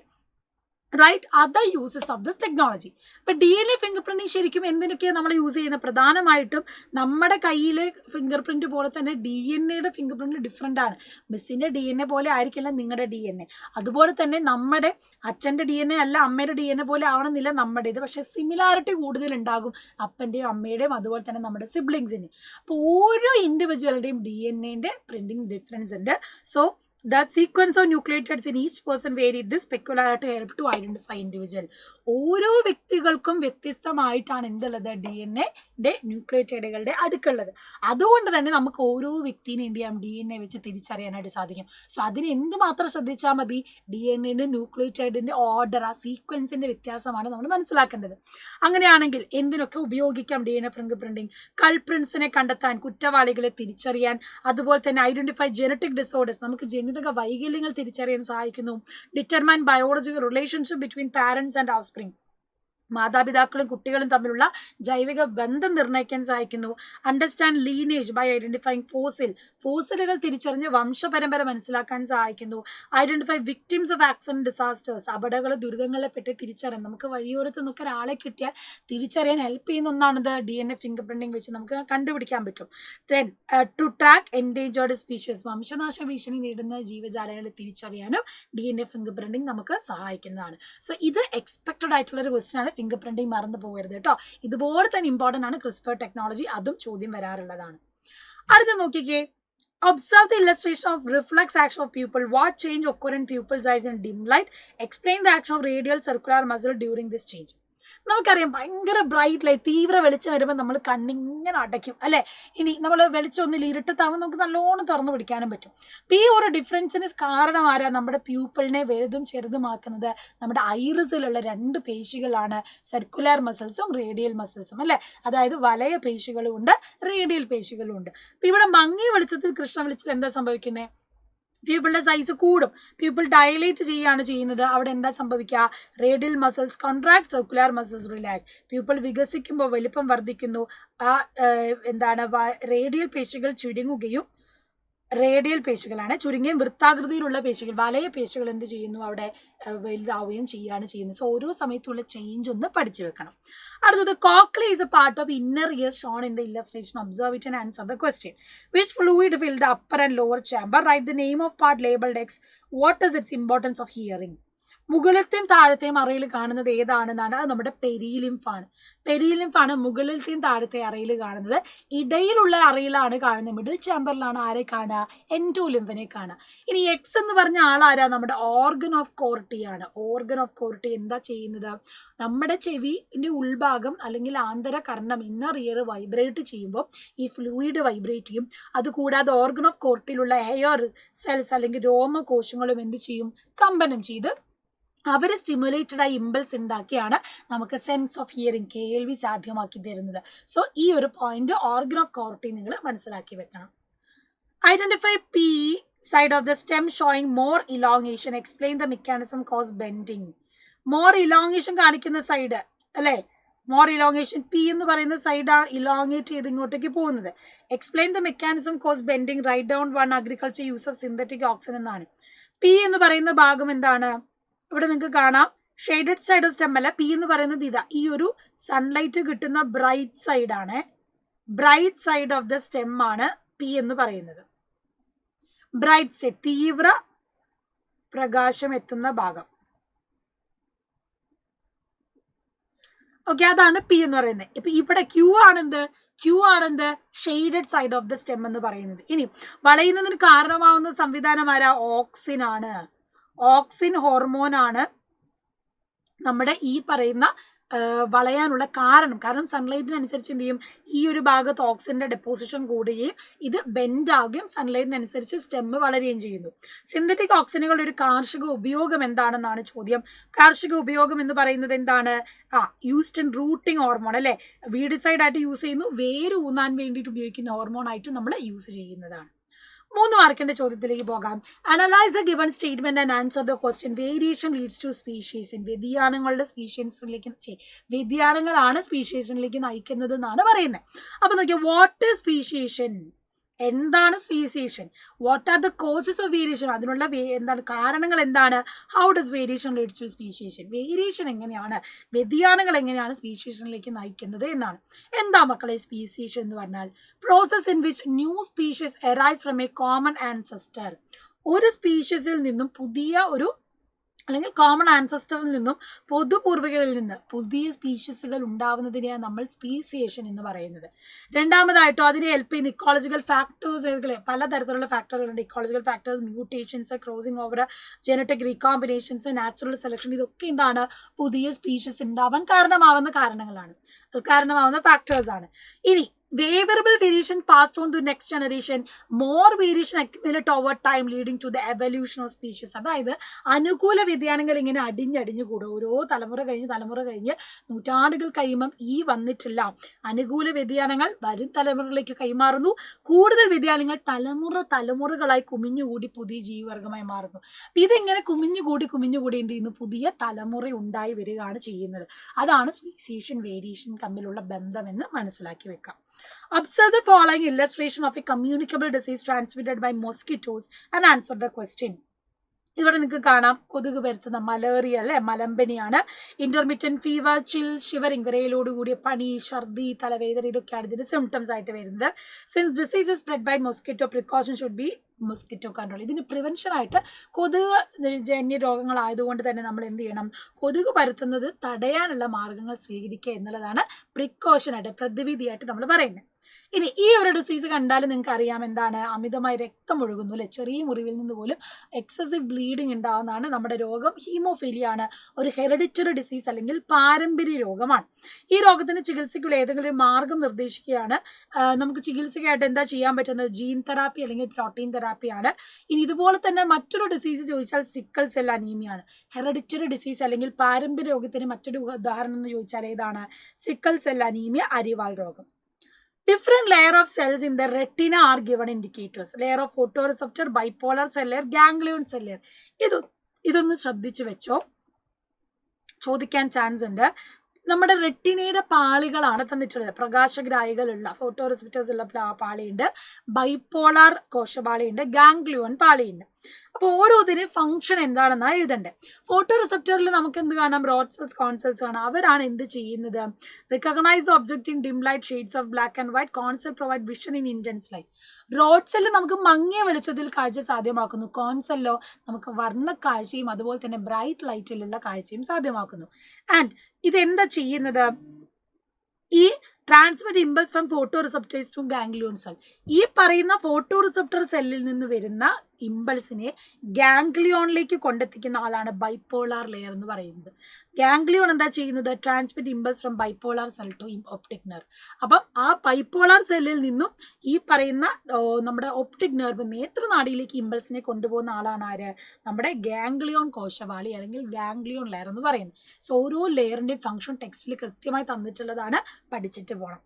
Right, other uses of this technology. ഇപ്പം DNA ഫിംഗർ പ്രിന്റിങ് ശരിക്കും എന്തിനൊക്കെയാണ് നമ്മൾ യൂസ് ചെയ്യുന്നത്? പ്രധാനമായിട്ടും നമ്മുടെ കയ്യിലെ ഫിംഗർ പ്രിന്റ് പോലെ തന്നെ DNA ഫിംഗർ പ്രിന്റ് ഡിഫറെൻ്റ് ആണ്. മിസ്സിൻ്റെ DNA പോലെ ആയിരിക്കില്ല നിങ്ങളുടെ DNA. അതുപോലെ തന്നെ നമ്മുടെ അച്ഛൻ്റെ DNA അല്ല അമ്മയുടെ DNA പോലെ ആവണമെന്നില്ല നമ്മുടേത്. പക്ഷേ സിമിലാരിറ്റി കൂടുതലുണ്ടാകും അപ്പൻ്റെയും അമ്മയുടെയും അതുപോലെ തന്നെ നമ്മുടെ സിബ്ലിങ്സിന്. അപ്പോൾ ഓരോ ഇൻഡിവിജ്വലുടെയും DNA പ്രിന്റിങ് ഡിഫറൻസ് ഉണ്ട്. So the sequence of nucleotides in each person vary. This peculiarity help to identify individual. ഓരോ വ്യക്തികൾക്കും വ്യത്യസ്തമായിട്ടാണ് എന്തുള്ളത്? DNA ന്യൂക്ലിയോടൈഡുകളുടെ അടുക്കുള്ളത്. അതുകൊണ്ട് തന്നെ നമുക്ക് ഓരോ വ്യക്തിനെ എന്ത് ചെയ്യാം? DNA വെച്ച് തിരിച്ചറിയാനായിട്ട് സാധിക്കും. സോ അതിന് എന്തുമാത്രം ശ്രദ്ധിച്ചാൽ മതി? DNA ന്യൂക്ലിയോടൈഡിന്റെ ഓർഡർ, ആ സീക്വൻസിന്റെ വ്യത്യാസമാണ് നമ്മൾ മനസ്സിലാക്കേണ്ടത്. അങ്ങനെയാണെങ്കിൽ എന്തിനൊക്കെ ഉപയോഗിക്കാം DNA ഫിംഗർ പ്രിന്റിംഗ്? കൾപ്രിൻസിനെ കണ്ടെത്താൻ, കുറ്റവാളികളെ തിരിച്ചറിയാൻ, അതുപോലെ തന്നെ ഐഡന്റിഫൈ ജെനറ്റിക് ഡിസോർഡേഴ്സ്, നമുക്ക് ജനിതക വൈകല്യങ്ങൾ തിരിച്ചറിയാൻ സഹായിക്കുന്നു. Determine biological relationship between parents and offspring, മാതാപിതാക്കളും കുട്ടികളും തമ്മിലുള്ള ജൈവിക ബന്ധം നിർണ്ണയിക്കാൻ സഹായിക്കുന്നു. അണ്ടർസ്റ്റാൻഡ് ലീനേജ് ബൈ ഐഡന്റിഫൈങ് ഫോസിലുകൾ തിരിച്ചറിഞ്ഞ് വംശപരമ്പര മനസ്സിലാക്കാൻ സഹായിക്കുന്നു. Identify victims of accident disasters, അപകട ദുരിതങ്ങളെ പറ്റി തിരിച്ചറിയാൻ, നമുക്ക് വഴിയോരത്ത് നിന്നൊക്കെ ഒരാളെ കിട്ടിയാൽ തിരിച്ചറിയാൻ ഹെൽപ്പ് ചെയ്യുന്ന ഒന്നാണിത്. DNA ഫിംഗർ പ്രിന്റിംഗ് വെച്ച് നമുക്ക് കണ്ടുപിടിക്കാൻ പറ്റും. Then to track endangered species, വംശനാശ ഭീഷണി നേരിടുന്ന ജീവജാലങ്ങളെ തിരിച്ചറിയാനും DNA ഫിംഗർ പ്രിന്റിംഗ് നമുക്ക് സഹായിക്കുന്നതാണ്. സോ ഇത് എക്സ്പെക്റ്റഡ് ആയിട്ടുള്ളൊരു ക്വസ്റ്റ്യൻ ആണ്. ഫിംഗർ പ്രിന്റിംഗ് മറന്നു പോകരുത് കേട്ടോ. ഇതുപോലെ തന്നെ ഇമ്പോർട്ടൻ്റ് ആണ് CRISPR ടെക്നോളജി, അതും ചോദ്യം വരാറുള്ളതാണ്. അടുത്ത നോക്കിക്കേ, observe the illustration of reflex action of pupil. What change occur in pupil's eyes in dim light? Explain the action of radial circular muscle during this change. നമുക്കറിയാം ഭയങ്കര ബ്രൈറ്റ് ലൈറ്റ്, തീവ്ര വെളിച്ചം വരുമ്പോൾ നമ്മൾ കണ്ണിങ്ങനെ അടയ്ക്കും അല്ലേ. ഇനി നമ്മൾ വെളിച്ചം ഒന്നിൽ ഇരുട്ടത്താകുമ്പോൾ നമുക്ക് നല്ലോണം തുറന്നു പിടിക്കാനും പറ്റും. അപ്പോൾ ഈ ഒരു ഡിഫറൻസിന് കാരണം ആരാ? നമ്മുടെ പ്യൂപ്പിളിനെ വലുതും ചെറുതുമാക്കുന്നത് നമ്മുടെ ഐറിസിലുള്ള 2 പേശികളാണ്, സർക്കുലർ മസിൽസും റേഡിയൽ മസിൽസും അല്ലേ. അതായത് വലയ പേശികളും ഉണ്ട്, റേഡിയൽ പേശികളും ഉണ്ട്. അപ്പോൾ ഇവിടെ മങ്ങിയ വെളിച്ചത്തിൽ കൃഷ്ണ വെളിച്ചത്തിൽ എന്താ സംഭവിക്കുന്നത്? പ്യൂപ്പിളിന്റെ സൈസ് കൂടും, പ്യൂപ്പിൾ ഡയലേറ്റ് ചെയ്യുകയാണ് ചെയ്യുന്നത്. അവിടെ എന്താ സംഭവിക്കുക? Radial muscles contract, circular muscles relax. Pupil വികസിക്കുമ്പോൾ വലിപ്പം വർദ്ധിക്കുന്നു. ആ റേഡിയൽ പേശികൾ ചുരുങ്ങുകയും, റേഡിയൽ പേശികളാണ് ചുരുങ്ങിയും വൃത്താകൃതിയിലുള്ള പേശികൾ, വലയ പേശികൾ എന്ത് ചെയ്യുന്നു? അവിടെ വലുതാവുകയും ചെയ്യുന്നത്. സോ ഓരോ സമയത്തുള്ള ചേഞ്ച് ഒന്ന് പഠിച്ചു വെക്കണം. അടുത്തത്, cochlea is a part of inner ear shown in the illustration. Observe it and answer the question. Which fluid fill the upper and lower chamber? Write the name of part labeled X. What is its importance of hearing? മുകളിലത്തെയും താഴത്തെയും അറയിൽ കാണുന്നത് ഏതാണെന്നാണ്? അത് നമ്മുടെ പെരിലിംഫാണ്. പെരിലിംഫാണ് മുകളിലത്തെയും താഴത്തെ അറയിൽ കാണുന്നത്. ഇടയിലുള്ള അറയിലാണ് കാണുന്നത്, middle ചേംബറിലാണ് ആരെ കാണുക, എൻഡോലിംഫിനെ കാണുക. ഇനി എക്സ് എന്ന് പറഞ്ഞ ആളാരാ, നമ്മുടെ ഓർഗൻ ഓഫ് കോർട്ടി ആണ്. ഓർഗൻ ഓഫ് കോർട്ടി എന്താ ചെയ്യുന്നത്, നമ്മുടെ ചെവിന്റെ ഉൾഭാഗം അല്ലെങ്കിൽ ആന്തരകർണം ഇന്നർ ഇയർ വൈബ്രേറ്റ് ചെയ്യുമ്പോൾ ഈ ഫ്ലൂയിഡ് വൈബ്രേറ്റ് ചെയ്യും. അതുകൂടാതെ ഓർഗൻ ഓഫ് കോർട്ടിലുള്ള എയർ സെൽസ് അല്ലെങ്കിൽ രോമകോശങ്ങളും എന്ത് ചെയ്യും, കമ്പനം ചെയ്ത് അവർ സ്റ്റിമുലേറ്റഡ് ആയി ഇമ്പൾസ് ഉണ്ടാക്കിയാണ് നമുക്ക് സെൻസ് ഓഫ് ഹിയറിംഗ്, കേൾവി സാധ്യമാക്കി തരുന്നത്. സോ ഈ ഒരു പോയിന്റ് ഓർഗൻ ഓഫ് കോർട്ടി നിങ്ങൾ മനസ്സിലാക്കി വെക്കണം. Identify P side of the stem showing more elongation, explain the mechanism cause bending. More elongation കാണിക്കുന്ന സൈഡ് അല്ലേ, മോർ ഇലോങ്ങേഷൻ പി എന്ന് പറയുന്ന സൈഡാണ് ഇലോങ്ങേറ്റ് ചെയ്ത് ഇങ്ങോട്ടേക്ക് പോകുന്നത്. Explain the mechanism cause bending, right down one agriculture use of synthetic auxin എന്നാണ്. P എന്ന് പറയുന്ന ഭാഗം എന്താണ്, ഇവിടെ നിങ്ങൾക്ക് കാണാം ഷെയ്ഡഡ് സൈഡ് ഓഫ് സ്റ്റെം അല്ല, പി എന്ന് പറയുന്നത് ഇതാ, ഈ ഒരു സൺലൈറ്റ് കിട്ടുന്ന ബ്രൈറ്റ് സൈഡ് ആണ്, bright side of the stem ആണ് പി എന്ന് പറയുന്നത്. ബ്രൈറ്റ് സൈഡ്, തീവ്ര പ്രകാശം എത്തുന്ന ഭാഗം. ഓക്കെ, അതാണ് പി എന്ന് പറയുന്നത്. ഇപ്പൊ ഇവിടെ ക്യൂ ആണെന്ത് shaded side of the stem എന്ന് പറയുന്നത്. ഇനി വളയുന്നതിന് കാരണമാവുന്ന സംവിധാനം ആരാ, ഓക്സിൻ ആണ്. ഓക്സിൻ ഹോർമോൺ ആണ് നമ്മുടെ ഈ പറയുന്ന വളയാനുള്ള കാരണം സൺലൈറ്റിനനുസരിച്ച് എന്ത് ചെയ്യും, ഈ ഒരു ഭാഗത്ത് ഓക്സിജന്റെ ഡെപ്പോസിഷൻ കൂടുകയും ഇത് ബെൻഡ് ആകുകയും സൺലൈറ്റിനനുസരിച്ച് സ്റ്റെമ്മ് വളരുകയും ചെയ്യുന്നു. സിന്തറ്റിക് ഓക്സിനുകളുടെ ഒരു കാർഷിക ഉപയോഗം എന്താണെന്നാണ് ചോദ്യം. കാർഷിക ഉപയോഗം എന്ന് പറയുന്നത് എന്താണ്, യൂസ്ഡ് ഇൻ റൂട്ടിംഗ് ഹോർമോൺ അല്ലെ, വീഡിസൈഡ് ആയിട്ട് യൂസ് ചെയ്യുന്നു, വേര് ഊന്നാൻ വേണ്ടിയിട്ട് ഉപയോഗിക്കുന്ന ഹോർമോൺ ആയിട്ട് നമ്മൾ യൂസ് ചെയ്യുന്നതാണ്. 3 മാർക്കിന്റെ ചോദ്യത്തിലേക്ക് പോകാം. Analyse the given statement and answer the question. Variation leads to species. വ്യതിയാനങ്ങളാണ് സ്പീഷീസിലേക്ക് നയിക്കുന്നത് എന്നാണ് പറയുന്നത്. അപ്പൊ നോക്കിയാൽ വാട്ട് ഈസ് സ്പീഷിയേഷൻ, എന്താണ് speciation, what are the causes of variation, അതിനുള്ള എന്താണ് കാരണങ്ങൾ എന്താണ്, how does variation leads to speciation, variation എങ്ങനെയാണ്, വ്യതിയാനങ്ങൾ എങ്ങനെയാണ് സ്പീഷീസിലേക്ക് നയിക്കുന്നത് എന്നാണ്. എന്താ മക്കളെ സ്പീസിയേഷൻ എന്ന് പറഞ്ഞാൽ, process in which new species arise from a common ancestor. ഒരു സ്പീഷീസിൽ നിന്നും പുതിയ ഒരു അല്ലെങ്കിൽ കോമൺ ആൻസസ്റ്ററിൽ നിന്നും പൊതുപൂർവികരിൽ നിന്ന് പുതിയ സ്പീഷീസുകൾ ഉണ്ടാവുന്നതിനെയാണ് നമ്മൾ സ്പീസിയേഷൻ എന്ന് പറയുന്നത്. രണ്ടാമതായിട്ടോ അതിനെ ഹെൽപ്പ് ചെയ്യുന്ന ഇക്കോളജിക്കൽ ഫാക്ടേഴ്സ്, പലതരത്തിലുള്ള ഫാക്ടറുകളുണ്ട്. Ecological factors, mutations, crossing over, genetic recombinations, natural selection, ഇതൊക്കെ എന്താണ് പുതിയ സ്പീഷീസ് ഉണ്ടാവാൻ കാരണമാവുന്ന ഫാക്ടേഴ്സ് ആണ്. ഇനി favorable variation passed on to next generation, more variation accumulate over time leading to the evolution of species. അതായത് അനുകൂല വ്യതിയാനങ്ങൾ ഇങ്ങനെ അടിഞ്ഞടിഞ്ഞു കൂടും. ഓരോ തലമുറ കഴിഞ്ഞ് നൂറ്റാണ്ടുകൾ കഴിയുമ്പം ഈ വന്നിട്ടില്ല അനുകൂല വ്യതിയാനങ്ങൾ വരും തലമുറകളിലേക്ക് കൈമാറുന്നു. കൂടുതൽ വ്യതിയാനങ്ങൾ തലമുറകളായി കുമിഞ്ഞുകൂടി പുതിയ ജീവിവർഗമായി മാറുന്നു. ഇതിങ്ങനെ കുമിഞ്ഞുകൂടി എന്ത് ചെയ്യുന്നു, പുതിയ തലമുറ ഉണ്ടായി വരികയാണ് ചെയ്യുന്നത്. അതാണ് സ്പീസിയേഷൻ വേരിയേഷൻ തമ്മിലുള്ള ബന്ധമെന്ന് മനസ്സിലാക്കി വെക്കാം. Observe the following illustration of a communicable disease transmitted by mosquitoes and answer the question. ഇവിടെ നിങ്ങൾക്ക് കാണാം കൊതുക് പരത്തുന്ന മലേറിയ അല്ലെ, മലമ്പനിയാണ്. ഇന്റർമിറ്റന്റ് ഫീവർ, ചിൽസ്, ഷിവറിംഗ്, വിറയലോടുകൂടിയ പനി, ഛർദി, തലവേദന, ഇതൊക്കെയാണ് ഇതിന്റെ സിംറ്റംസ് ആയിട്ട് വരുന്നത്. Since disease is spread by mosquito, precaution should be mosquito control. ഇതിന് പ്രിവെൻഷൻ ആയിട്ട് കൊതുക് ജന്യ രോഗങ്ങളായതുകൊണ്ട് തന്നെ നമ്മൾ എന്ത് ചെയ്യണം, കൊതുക് പരത്തുന്നത് തടയാനുള്ള മാർഗങ്ങൾ സ്വീകരിക്കുക എന്നുള്ളതാണ് പ്രിക്കോഷനായിട്ട്, പ്രതിവിധിയായിട്ട് നമ്മൾ പറയുന്നത്. ഇനി ഈ ഒരു ഡിസീസ് കണ്ടാൽ നിങ്ങൾക്ക് അറിയാം എന്താണ്, അമിതമായി രക്തം ഒഴുകുന്നു അല്ലെ, ചെറിയ മുറിവിൽ നിന്ന് പോലും എക്സസീവ് ബ്ലീഡിങ് ഉണ്ടാകുന്നതാണ് നമ്മുടെ രോഗം. ഹീമോഫീലിയ ആണ്, ഒരു ഹെറിഡിറ്ററി ഡിസീസ് അല്ലെങ്കിൽ പാരമ്പര്യ രോഗമാണ്. ഈ രോഗത്തിന് ചികിത്സയ്ക്കുള്ള ഏതെങ്കിലും ഒരു മാർഗം നിർദ്ദേശിക്കുകയാണ്. നമുക്ക് ചികിത്സയ്ക്കായിട്ട് എന്താ ചെയ്യാൻ പറ്റുന്നത്, ജീൻ തെറാപ്പി അല്ലെങ്കിൽ പ്രോട്ടീൻ തെറാപ്പിയാണ്. ഇനി ഇതുപോലെ തന്നെ മറ്റൊരു ഡിസീസ് ചോദിച്ചാൽ സിക്കിൾ സെൽ അനീമിയാണ്. ഹെറിഡിറ്ററി ഡിസീസ് അല്ലെങ്കിൽ പാരമ്പര്യ രോഗത്തിന് മറ്റൊരു ഉദാഹരണം എന്ന് ചോദിച്ചാൽ ഏതാണ്, സിക്കിൾ സെൽ അനീമിയ, അരിവാൾ രോഗം. Different layer of cells in the retina are given indicators. Layer of photoreceptor, bipolar cell layer, ganglion cell layer. ഇതൊന്ന് ശ്രദ്ധിച്ചു വെച്ചോ, ചോദിക്കാൻ ചാൻസ് ഉണ്ട്. നമ്മുടെ റെറ്റിനയുടെ പാളികളാണ് തന്നിട്ടുള്ളത്. പ്രകാശഗ്രാഹികളുള്ള ഫോട്ടോറിസെപ്റ്റേഴ്സ് ഉള്ള പാളിയുണ്ട്, ബൈപോളാർ കോശപാളിയുണ്ട്, ഗാംഗ്ലിയോൺ പാളിയുണ്ട്. അപ്പോൾ ഓരോന്നിനും ഫംഗ്ഷൻ എന്താണെന്നാണ് എഴുതണ്ടേ. ഫോട്ടോ റിസെപ്റ്ററിൽ നമുക്ക് എന്ത് കാണാം, റോഡ് സെൽസ്, കോൺ സെൽസ് കാണാം. അവരാണ് എന്ത് ചെയ്യുന്നത്, recognise the object in dim light, shades of black and white. Cone cell provide vision in intense light. Rod cell നമുക്ക് മങ്ങിയ വെളിച്ചത്തിൽ കാഴ്ച സാധ്യമാക്കുന്നു. കോൺ സെല്ലോ നമുക്ക് വർണ്ണ കാഴ്ചയും അതുപോലെ തന്നെ ബ്രൈറ്റ് ലൈറ്റിലുള്ള കാഴ്ചയും സാധ്യമാക്കുന്നു. ആൻഡ് ഇതെന്താ ചെയ്യുന്നത്, ഈ transmit impulse from photo receptors to ganglion cell. ഈ പറയുന്ന ഫോട്ടോ റിസപ്റ്റർ സെല്ലിൽ നിന്ന് വരുന്ന ഇമ്പൾസിനെ ഗാംഗ്ലിയോണിലേക്ക് കൊണ്ടെത്തിക്കുന്ന ആളാണ് ബൈപോളാർ ലെയർ എന്ന് പറയുന്നത്. ഗാംഗ്ലിയോൺ എന്താ ചെയ്യുന്നത്? Transmit impulse from bipolar cell to optic nerve. അപ്പം ആ ബൈപോളാർ സെല്ലിൽ നിന്നും ഈ പറയുന്ന നമ്മുടെ ഒപ്റ്റിക് നെർവ് നേത്രനാടിയിലേക്ക് ഇമ്പൾസിനെ കൊണ്ടുപോകുന്ന ആളാണ് ആര്? നമ്മുടെ ഗാംഗ്ലിയോൺ കോശവാളി അല്ലെങ്കിൽ ഗാംഗ്ലിയോൺ ലെയർ എന്ന് പറയുന്നത്. സോ ഓരോ ലെയറിൻ്റെയും ഫംഗ്ഷൻ ടെക്സ്റ്റിൽ കൃത്യമായി തന്നിട്ടുള്ളതാണ്, പഠിച്ചിട്ട് പോകണം.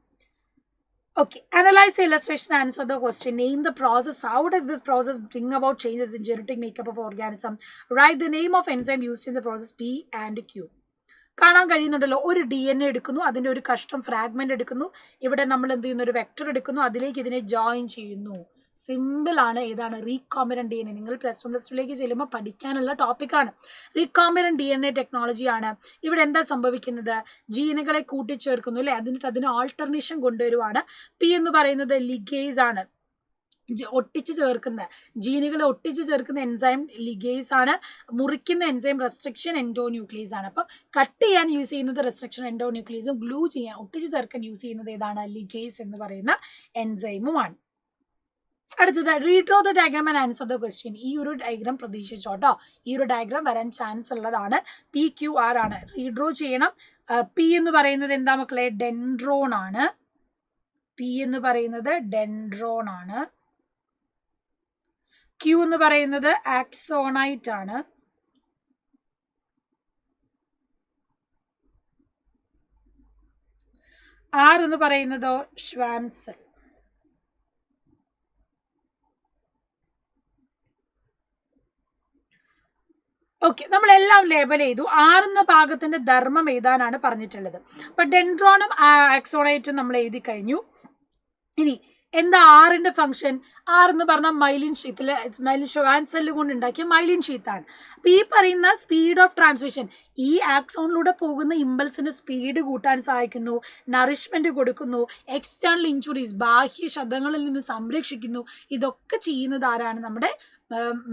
Okay, analyze the illustration, answer the question. Name the process. How does this process bring about changes in genetic makeup of organism? Write the name of enzyme used in the process P and Q. കാണാൻ കഴിയുന്നുണ്ടല്ലോ, ഒരു DNA എടുക്കുന്നു, അതിൻ്റെ ഒരു കഷ്ടം fragment എടുക്കുന്നു, ഇവിടെ നമ്മൾ എന്ത് ചെയ്യുന്നു, ഒരു വെക്ടർ എടുക്കുന്നു, അതിലേക്ക് ഇതിനെ ജോയിൻ ചെയ്യുന്നു. സിമ്പിൾ ആണ്. ഏതാണ്? Recombinant DNA. നിങ്ങൾ പ്ലസ് 1 പ്ലസ് 2ലേക്ക് ചെല്ലുമ്പോൾ പഠിക്കാനുള്ള ടോപ്പിക്കാണ്. Recombinant DNA ടെക്നോളജിയാണ്. ഇവിടെ എന്താ സംഭവിക്കുന്നത്? ജീനുകളെ കൂട്ടിച്ചേർക്കുന്നു അല്ലേ, അതിന് ആൾട്ടർനേഷൻ കൊണ്ടുവരുവാണ്. പി എന്ന് പറയുന്നത് ലിഗേസ് ആണ്, ഒട്ടിച്ച് ചേർക്കുന്ന ജീനുകളെ ഒട്ടിച്ച് ചേർക്കുന്ന എൻസൈം ലിഗേസ് ആണ്. മുറിക്കുന്ന എൻസൈം റെസ്ട്രിക്ഷൻ എൻഡോന്യൂക്ലിയസ് ആണ്. അപ്പം കട്ട് ചെയ്യാൻ യൂസ് ചെയ്യുന്നത് റെസ്ട്രിക്ഷൻ എൻഡോന്യൂക്ലിയസും, ഗ്ലൂ ചെയ്യാൻ ഒട്ടിച്ച് ചേർക്കാൻ യൂസ് ചെയ്യുന്നത് ഏതാണ്? ലിഗേസ് എന്ന് പറയുന്ന എൻസൈമുമാണ്. അടുത്തത് redraw the diagram and answer the question. ഈ ഒരു ഡയഗ്രാം പ്രതീക്ഷിച്ചോട്ടോ, ഈ ഒരു ഡയഗ്രാം വരാൻ ചാൻസ് ഉള്ളതാണ്. PQR ആണ്, റീഡ്രോ ചെയ്യണം. പി എന്ന് പറയുന്നത് എന്താ മക്കളെ? ഡെൻഡ്രോൺ ആണ്. പി എന്ന് പറയുന്നത് ഡെൻഡ്രോൺ ആണ്. ക്യൂ എന്ന് പറയുന്നത് ആക്സോണൈറ്റ് ആണ്. ആർ എന്ന് പറയുന്നതോ ഷ്വാൻ സെൽ. ഓക്കെ, നമ്മളെല്ലാം ലേബൽ ചെയ്തു. ആറെന്ന ഭാഗത്തിന്റെ ധർമ്മം എഴുതാനാണ് പറഞ്ഞിട്ടുള്ളത്. അപ്പൊ ഡെൻഡ്രോണും ആക്സോണൈറ്റും നമ്മൾ എഴുതി കഴിഞ്ഞു. ഇനി എന്താ ആറിന്റെ ഫംഗ്ഷൻ? ആർ എന്ന് പറഞ്ഞാൽ മൈലിൻ ഷീത്തില് ഷ്വാൻ സെല്ല് കൊണ്ട് ഉണ്ടാക്കിയ മൈലിൻ ഷീത്താണ്. അപ്പൊ ഈ പറയുന്ന സ്പീഡ് ഓഫ് ട്രാൻസ്മിഷൻ, ഈ ആക്സോണിലൂടെ പോകുന്ന ഇമ്പൾസിന്റെ സ്പീഡ് കൂട്ടാൻ സഹായിക്കുന്നു, നറിഷ്മെന്റ് കൊടുക്കുന്നു, എക്സ്റ്റേണൽ ഇഞ്ചുറീസ് ബാഹ്യ ശബ്ദങ്ങളിൽ നിന്ന് സംരക്ഷിക്കുന്നു. ഇതൊക്കെ ചെയ്യുന്നത് ആരാണ്? നമ്മുടെ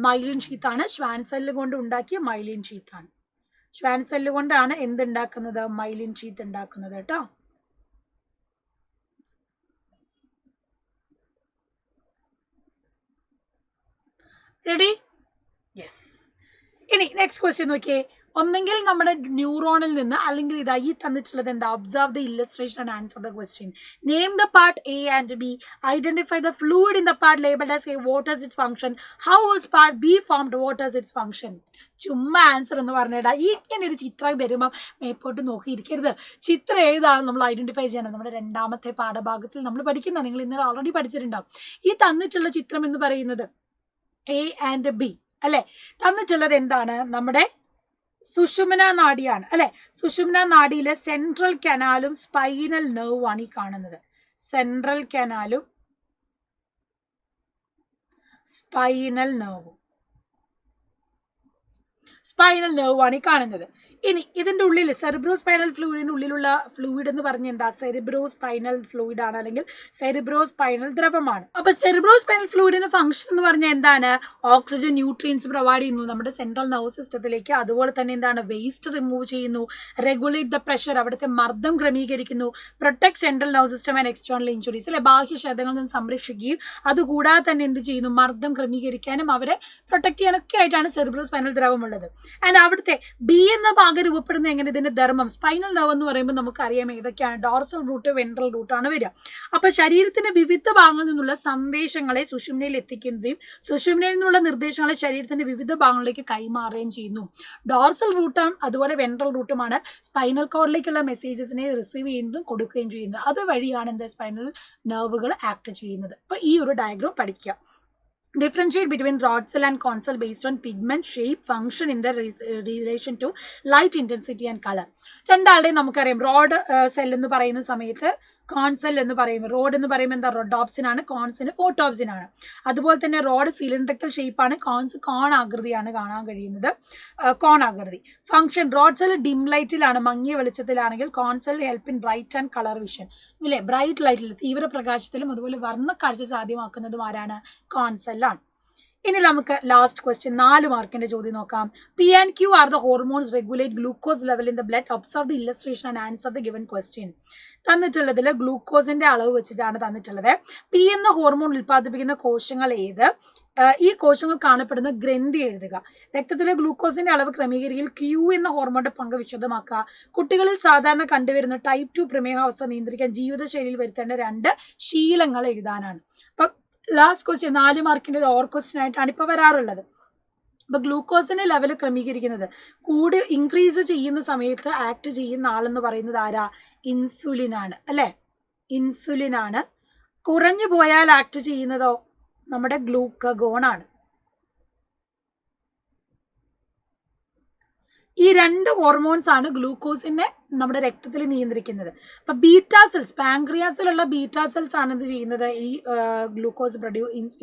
മൈലിൻ ഷീത്താണ്. ഷ്വാൻ സെല്ല് കൊണ്ട് ഉണ്ടാക്കിയ മൈലിൻ ഷീത്താണ്. ഷ്വാൻ സെല്ല് കൊണ്ടാണ് എന്തുണ്ടാക്കുന്നത്? മൈലിൻ ഷീത്ത് ഉണ്ടാക്കുന്നത് കേട്ടോ. റെഡി? യെസ്. ഇനി നെക്സ്റ്റ് ക്വസ്റ്റ്യൻ നോക്കിയേ. ഒന്നെങ്കിൽ നമ്മുടെ ന്യൂറോണിൽ നിന്ന്, അല്ലെങ്കിൽ ഇതാ ഈ തന്നിട്ടുള്ളത് എന്താ? Observe the illustration and answer the question. Name the part A and B. Identify the fluid in the part labeled as A. What is its function? How was part B formed? What is its function? ചുമ്മാ answer എന്ന് പറഞ്ഞിടാ. ഇങ്ങനെ ഒരു ചിത്രം തരുമ്പം മേപ്പോട്ട് നോക്കിയിരിക്കരുത്. ചിത്രം ഏതാണ് നമ്മൾ identify ചെയ്യണം. നമ്മുടെ 2ാമത്തെ പാഠഭാഗത്തിൽ നമ്മൾ പഠിക്കുന്ന, നിങ്ങൾ ഇന്നലെ ഓൾറെഡി പഠിച്ചിട്ടുണ്ടാവും. ഈ തന്നിട്ടുള്ള ചിത്രം എന്ന് പറയുന്നത് A and B അല്ലെ. തന്നിട്ടുള്ളത് എന്താണ്? നമ്മുടെ സുഷുമ്ന നാഡിയാണ് അല്ലെ. സുഷുമ്ന നാഡിയിലെ സെൻട്രൽ കനാലും സ്പൈനൽ നെർവ് ആണ് ഈ കാണുന്നത്. സെൻട്രൽ കനാലും സ്പൈനൽ നെർവും ആണ് ഈ കാണുന്നത്. ഇനി ഇതിന്റെ ഉള്ളിൽ സെറിബ്രോ സ്പൈനൽ ഫ്ലൂയിഡിന്റെ ഉള്ളിലുള്ള ഫ്ലൂയിഡ് എന്ന് പറഞ്ഞ എന്താ? സെറിബ്രോ സ്പൈനൽ ഫ്ലൂയിഡ് ആണ്, അല്ലെങ്കിൽ സെറിബ്രോ സ്പൈനൽ ദ്രവമാണ്. അപ്പൊ സെറിബ്രോ സ്പൈനൽ ഫ്ലൂയിഡിന്റെ ഫംഗ്ഷൻ എന്ന് പറഞ്ഞാൽ എന്താണ്? ഓക്സിജൻ, ന്യൂട്രിയൻസ് പ്രൊവൈഡ് ചെയ്യുന്നു നമ്മുടെ സെൻട്രൽ നെർവ് സിസ്റ്റത്തിലേക്ക്. അതുപോലെ തന്നെ എന്താണ്? വേസ്റ്റ് റിമൂവ് ചെയ്യുന്നു, റെഗുലേറ്റ് ദ പ്രഷർ, അവിടുത്തെ മർദ്ദം ക്രമീകരിക്കുന്നു, protect central nerve system and external injuries അല്ലെ, ബാഹ്യ ക്ഷതങ്ങളിൽ നിന്ന് സംരക്ഷിക്കുകയും അതുകൂടാതെ തന്നെ എന്ത് ചെയ്യുന്നു? മർദ്ദം ക്രമീകരിക്കാനും അവരെ പ്രൊട്ടക്ട് ചെയ്യാനൊക്കെ ആയിട്ടാണ് സെറിബ്രോ സ്പൈനൽ ദ്രവമുള്ളത്. ആൻഡ് അവിടുത്തെ ബി എന്ന ഭാഗം രൂപപ്പെടുന്ന എങ്ങനെ? ഇതിന്റെ ധർമ്മം സ്പൈനൽ നെർവ് എന്ന് പറയുമ്പോൾ നമുക്കറിയാം ഏതൊക്കെയാണ്? ഡോർസൽ റൂട്ട്, വെൻട്രൽ റൂട്ടാണ് വരിക. അപ്പൊ ശരീരത്തിന്റെ വിവിധ ഭാഗങ്ങളിൽ നിന്നുള്ള സന്ദേശങ്ങളെ സുഷുമ്നയിൽ എത്തിക്കുന്നതും സുഷുമ്നയിൽ നിന്നുള്ള നിർദ്ദേശങ്ങളെ ശരീരത്തിന്റെ വിവിധ ഭാഗങ്ങളിലേക്ക് കൈമാറുകയും ചെയ്യുന്നു. ഡോർസൽ റൂട്ടും അതുപോലെ വെൻട്രൽ റൂട്ടുമാണ് സ്പൈനൽ കോഡിലേക്കുള്ള മെസ്സേജസിനെ റിസീവ് ചെയ്യുന്നതും കൊടുക്കുകയും ചെയ്യുന്നത്. അതുവഴിയാണ് എന്താ? സ്പൈനൽ നെർവുകൾ ആക്ട് ചെയ്യുന്നത്. അപ്പൊ ഈ ഒരു ഡയഗ്രാം പഠിക്കുക. Differentiate between rod cell and cone cell based on pigment, shape, function in their relation to light intensity and color. രണ്ടാളുടെയും നമുക്കറിയാം. റോഡ് സെൽ എന്ന് പറയുന്ന സമയത്ത് കോൺ സെൽ എന്ന് പറയുമ്പോൾ, റോഡ് എന്ന് പറയുമ്പോൾ എന്താ? റോഡോപ്സിൻ ആണ്, കോൺസിന് ഫോട്ടോപ്സിൻ ആണ്. അതുപോലെ തന്നെ റോഡ് സിലിണ്ടറിക്കൽ ഷേപ്പാണ്, കോൺസ് കോൺ ആകൃതിയാണ് കാണാൻ കഴിയുന്നത്, കോൺ ആകൃതി. ഫംഗ്ഷൻ റോഡ് സെൽ ഡിം ലൈറ്റിലാണ്, മങ്ങിയ വെളിച്ചത്തിലാണെങ്കിൽ cone cell help in bright and colour vision ഇല്ലേ. ബ്രൈറ്റ് ലൈറ്റിൽ തീവ്ര പ്രകാശത്തിലും അതുപോലെ വർണ്ണക്കാഴ്ച സാധ്യമാക്കുന്നതും ആരാണ്? കോൺ സെല്ലാണ്. ഇനി നമുക്ക് ലാസ്റ്റ് ക്വസ്റ്റ്യൻ 4 മാർക്കിന്റെ ചോദ്യം നോക്കാം. P and Q are the hormones regulate glucose level in the blood. Observe the illustration and answer the given question. തന്നിട്ടുള്ളതിൽ ഗ്ലൂക്കോസിന്റെ അളവ് വെച്ചിട്ടാണ് തന്നിട്ടുള്ളത്. പി എന്ന ഹോർമോൺ ഉൽപ്പാദിപ്പിക്കുന്ന കോശങ്ങൾ ഏത്? ഈ കോശങ്ങൾ കാണപ്പെടുന്ന ഗ്രന്ഥി എഴുതുക. രക്തത്തിലെ ഗ്ലൂക്കോസിന്റെ അളവ് ക്രമീകരിക്കൽ ക്യൂ എന്ന ഹോർമോണിന്റെ പങ്ക് വിശദമാക്കുക. കുട്ടികളിൽ സാധാരണ കണ്ടുവരുന്ന ടൈപ്പ് 2 പ്രമേഹാവസ്ഥ നിയന്ത്രിക്കാൻ ജീവിതശൈലിയിൽ വരുത്തേണ്ട 2 ശീലങ്ങൾ എഴുതാനാണ്. അപ്പൊ ലാസ്റ്റ് ക്വസ്റ്റ്യൻ 4 മാർക്കിന്റെ ഓർ ക്വസ്റ്റ്യൻ ആയിട്ടാണ് ഇപ്പൊ വരാറുള്ളത്. അപ്പൊ ഗ്ലൂക്കോസിന്റെ ലെവൽ ക്രമീകരിക്കുന്നത് ഇൻക്രീസ് ചെയ്യുന്ന സമയത്ത് ആക്ട് ചെയ്യുന്ന ആളെന്ന് പറയുന്നത് ആരാ? ഇൻസുലിൻ ആണ് അല്ലെ? ഇൻസുലിൻ ആണ്. കുറഞ്ഞു പോയാൽ ആക്ട് ചെയ്യുന്നതോ നമ്മുടെ ഗ്ലൂക്കഗോൺ ആണ്. ഈ 2 ഹോർമോൺസ് ആണ് ഗ്ലൂക്കോസിനെ നമ്മുടെ രക്തത്തിൽ നിയന്ത്രിക്കുന്നത്. അപ്പൊ ബീറ്റാ സെൽസ്, പാൻക്രിയാസിലുള്ള ബീറ്റാ സെൽസ് ആണ് എന്ത് ചെയ്യുന്നത്? ഈ ഗ്ലൂക്കോസ്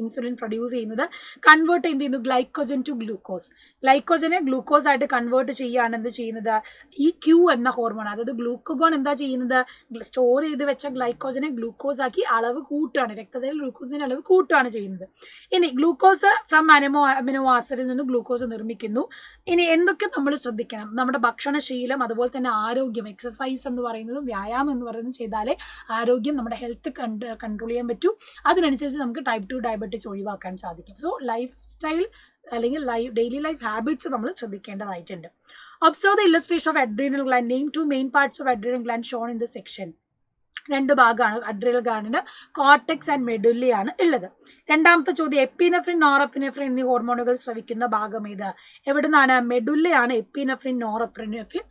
ഇൻസുലിൻ പ്രൊഡ്യൂസ് ചെയ്യുന്നത്. കൺവേർട്ട് എന്ത് ചെയ്യുന്നു? Glycogen to glucose. ഗ്ലൈക്കോജനെ ഗ്ലൂക്കോസ് ആയിട്ട് കൺവേർട്ട് ചെയ്യുകയാണ് എന്ത് ചെയ്യുന്നത്? ഈ ക്യൂ എന്ന ഹോർമോൺ. അതായത് ഗ്ലൂക്കഗോൺ എന്താ ചെയ്യുന്നത്? സ്റ്റോർ ചെയ്ത് വെച്ച ഗ്ലൈക്കോജനെ ഗ്ലൂക്കോസ് ആക്കി അളവ് കൂട്ടുകയാണ്, രക്തത്തിൽ ഗ്ലൂക്കോസിന്റെ അളവ് കൂട്ടുകയാണ് ചെയ്യുന്നത്. ഇനി ഗ്ലൂക്കോസ് ഫ്രം അമിനോ ആസിഡിൽ നിന്ന് ഗ്ലൂക്കോസ് നിർമ്മിക്കുന്നു. ഇനി എന്തൊക്കെ നമ്മൾ ശ്രദ്ധിക്കണം? നമ്മുടെ ഭക്ഷണശീലം, അതുപോലെ തന്നെ ആരോഗ്യം, എക്സസൈസ് എന്ന് പറയുന്നതും വ്യായാമം എന്ന് പറയുന്നതും ചെയ്താലേ ആരോഗ്യം, നമ്മുടെ ഹെൽത്ത് കൺട്രോൾ ചെയ്യാൻ പറ്റൂ. അതിനനുസരിച്ച് നമുക്ക് ടൈപ്പ് 2 ഡയബറ്റീസ് ഒഴിവാക്കാൻ സാധിക്കും. സോ ലൈഫ് സ്റ്റൈൽ അല്ലെങ്കിൽ ഡെയിലി ലൈഫ് ഹാബിറ്റ്സ് നമ്മൾ ശ്രദ്ധിക്കേണ്ടതായിട്ടുണ്ട്. Observe the illustration of adrenal gland. Name 2 main parts of adrenal gland shown in the section. 2 ഭാഗമാണ് അഡ്രിനൽ ഗ്ലാൻഡിന്. കോർട്ടെക്സ് ആൻഡ് മെഡുല്ലയാണ് ഉള്ളത്. രണ്ടാമത്തെ ചോദ്യം, എപ്പിനെഫ്രിൻ, നോറെപ്പിനെഫ്രിൻ എന്നീ ഹോർമോണുകൾ സ്രവിക്കുന്ന ഭാഗം ഏത്? എവിടുന്നാണ്? മെഡുല്ലയാണ് എപ്പിനെഫ്രിൻ, നോറെപ്പിനെഫ്രിൻ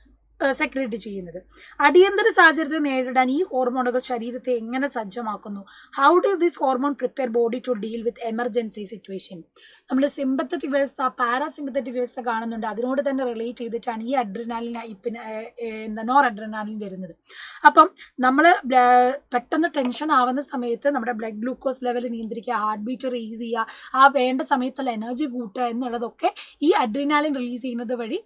സെക്രേറ്റ് ചെയ്യുന്നത്. അടിയന്തര സാഹചര്യത്തെ നേരിടാൻ ഈ ഹോർമോണുകൾ ശരീരത്തെ എങ്ങനെ സജ്ജമാക്കുന്നു? How do this hormone prepare body to deal with emergency situation? നമ്മൾ സിമ്പത്തറ്റിക് വ്യവസ്ഥ, പാരാസിമ്പത്തറ്റിക് വ്യവസ്ഥ കാണുന്നുണ്ട്. അതിനോട് തന്നെ റിലേറ്റ് ചെയ്തിട്ടാണ് ഈ അഡ്രിനാലിൻ, നോർ അഡ്രിനാലിൻ വരുന്നത്. അപ്പം നമ്മൾ പെട്ടെന്ന് ടെൻഷൻ ആവുന്ന സമയത്ത് നമ്മുടെ ബ്ലഡ് ഗ്ലൂക്കോസ് ലെവൽ നിയന്ത്രിക്കുക, ഹാർട്ട് ബീറ്റ് റേസ് ചെയ്യുക, ആ വേണ്ട സമയത്തുള്ള എനർജി കൂട്ടുക എന്നുള്ളതൊക്കെ ഈ അഡ്രിനാലിൻ റിലീസ് ചെയ്യുന്നത് വഴി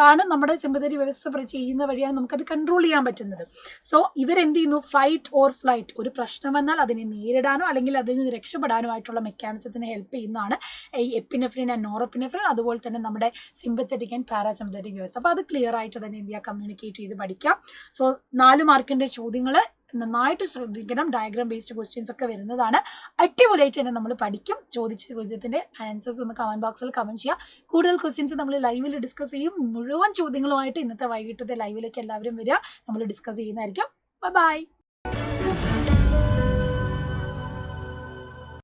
ആണ്, നമ്മുടെ സിമ്പത്തറ്റിക് വ്യവസ്ഥ ചെയ്യുന്ന വഴിയാണ് നമുക്കത് കൺട്രോൾ ചെയ്യാൻ പറ്റുന്നത്. സോ ഇവരെന്ത് ചെയ്യുന്നു? Fight or flight. ഒരു പ്രശ്നം വന്നാൽ അതിനെ നേരിടാനോ അല്ലെങ്കിൽ അതിൽ നിന്ന് രക്ഷപ്പെടാനോ ആയിട്ടുള്ള മെക്കാനിസത്തിന് ഹെൽപ്പ് ചെയ്യുന്നതാണ് ഈ എപ്പിനെഫ്രിൻ ആൻഡ് നോറെപ്പിനെഫ്രിൻ, അതുപോലെ തന്നെ നമ്മുടെ സിമ്പത്തറ്റിക് ആൻഡ് പാരാസിമ്പത്തറ്റിക് വ്യവസ്ഥ. അപ്പോൾ അത് ക്ലിയർ ആയിട്ട് തന്നെ എന്ത് ചെയ്യുക? കമ്മ്യൂണിക്കേറ്റ് ചെയ്ത് പഠിക്കാം. സോ 4 മാർക്കിൻ്റെ ചോദ്യങ്ങൾ നന്നായിട്ട് ശ്രദ്ധിക്കണം. ഡയഗ്രാം ബേസ്ഡ് ക്വസ്റ്റ്യൻസ് ഒക്കെ വരുന്നതാണ്. അടിപൊളിയായിട്ട് തന്നെ നമ്മൾ പഠിക്കും. ചോദിച്ച ചോദ്യത്തിൻ്റെ ആൻസേഴ്സ് ഒന്ന് കമൻറ്റ് ബോക്സിൽ കമൻറ്റ് ചെയ്യുക. കൂടുതൽ ക്വസ്റ്റ്യൻസ് നമ്മൾ ലൈവിൽ ഡിസ്കസ് ചെയ്യും. മുഴുവൻ ചോദ്യങ്ങളുമായിട്ട് ഇന്നത്തെ വൈകിട്ടത്തെ ലൈവിലേക്ക് എല്ലാവരും വരിക. നമ്മൾ ഡിസ്കസ് ചെയ്യുന്നതായിരിക്കും. ബൈ.